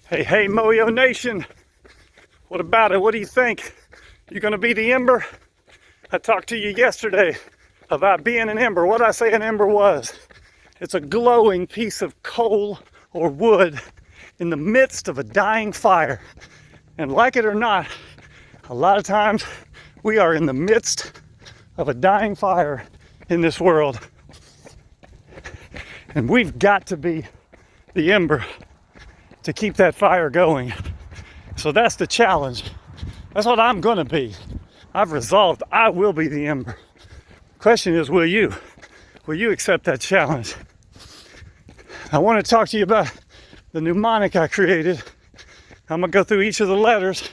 Hey, Moyo Nation. What about it? What do you think? You gonna be the ember? I talked to you yesterday about being an ember. What did I say an ember was? It's a glowing piece of coal or wood in the midst of a dying fire. And like it or not, a lot of times we are in the midst of a dying fire in this world. And we've got to be the ember to keep that fire going. So that's the challenge. That's what I'm gonna be. I've resolved I will be the ember. Question is, will you? Will you accept that challenge? I want to talk to you about the mnemonic I created. I'm gonna go through each of the letters,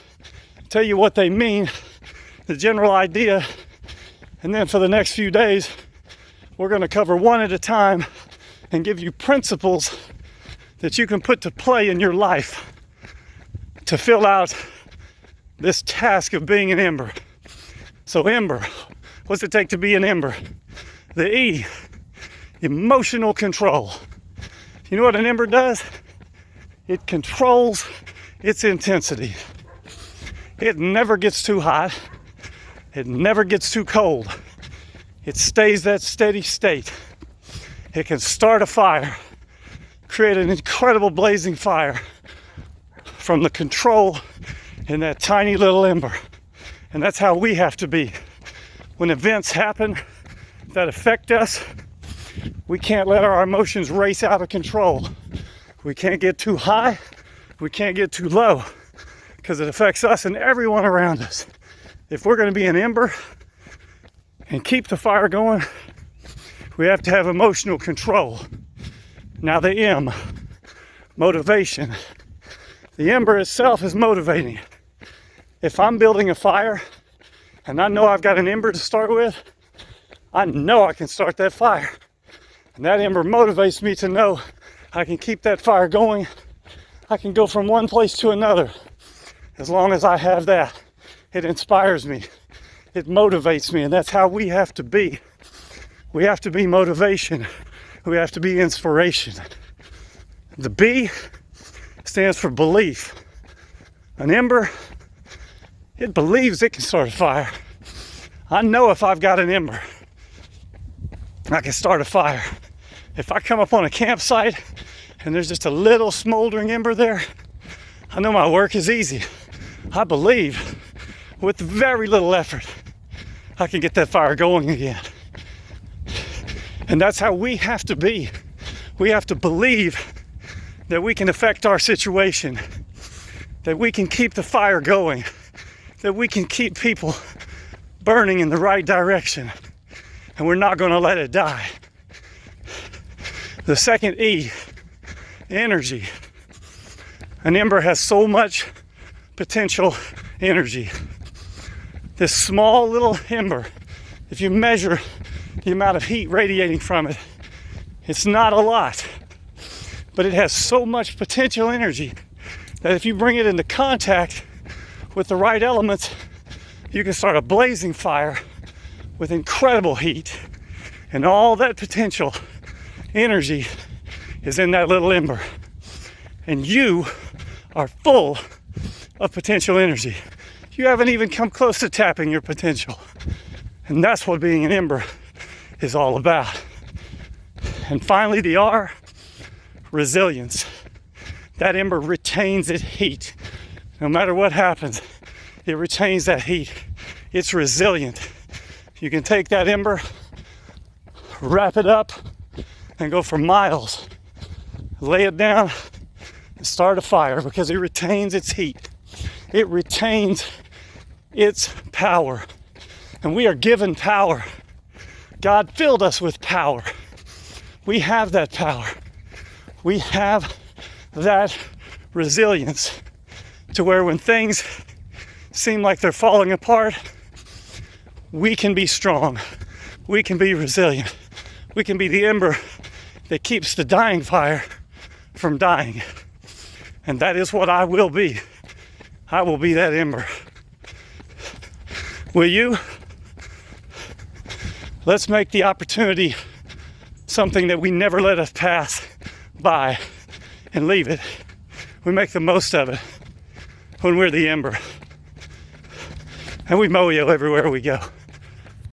tell you what they mean, the general idea, and then for the next few days, we're gonna cover one at a time and give you principles that you can put to play in your life to fill out this task of being an ember. So ember, what's it take to be an ember? The E, emotional control. You know what an ember does? It controls its intensity. It never gets too hot. It never gets too cold. It stays that steady state. It can start a fire, create an incredible blazing fire from the control in that tiny little ember. And that's how we have to be. When events happen that affect us, we can't let our emotions race out of control. We can't get too high, we can't get too low, because it affects us and everyone around us. If we're going to be an ember and keep the fire going, we have to have emotional control. Now the M, motivation. The ember itself is motivating. If I'm building a fire and I know I've got an ember to start with, I know I can start that fire. And that ember motivates me to know I can keep that fire going. I can go from one place to another. As long as I have that, it inspires me. It motivates me, and that's how we have to be. We have to be motivation. We have to be inspiration. The B stands for belief. An ember, it believes it can start a fire. I know if I've got an ember, I can start a fire. If I come up on a campsite and there's just a little smoldering ember there, I know my work is easy. I believe with very little effort, I can get that fire going again. And that's how we have to be. We have to believe that we can affect our situation, that we can keep the fire going, that we can keep people burning in the right direction, and we're not going to let it die. The second E, energy. An ember has so much potential energy. This small little ember, if you measure the amount of heat radiating from it, it's not a lot, but it has so much potential energy that if you bring it into contact with the right elements, you can start a blazing fire with incredible heat. And all that potential energy is in that little ember. And you are full of potential energy. You haven't even come close to tapping your potential. And that's what being an ember is all about. And finally, the R, resilience. That ember retains its heat. No matter what happens, it retains that heat. It's resilient. You can take that ember, wrap it up, and go for miles. Lay it down and start a fire because it retains its heat. It retains its power. And we are given power. God filled us with power. We have that power. We have that resilience to where when things seem like they're falling apart, we can be strong. We can be resilient. We can be the ember that keeps the dying fire from dying. And that is what I will be. I will be that ember. Will you? Let's make the opportunity something that we never let us pass by and leave it. we make the most of it when we're the ember. And we mow you everywhere we go.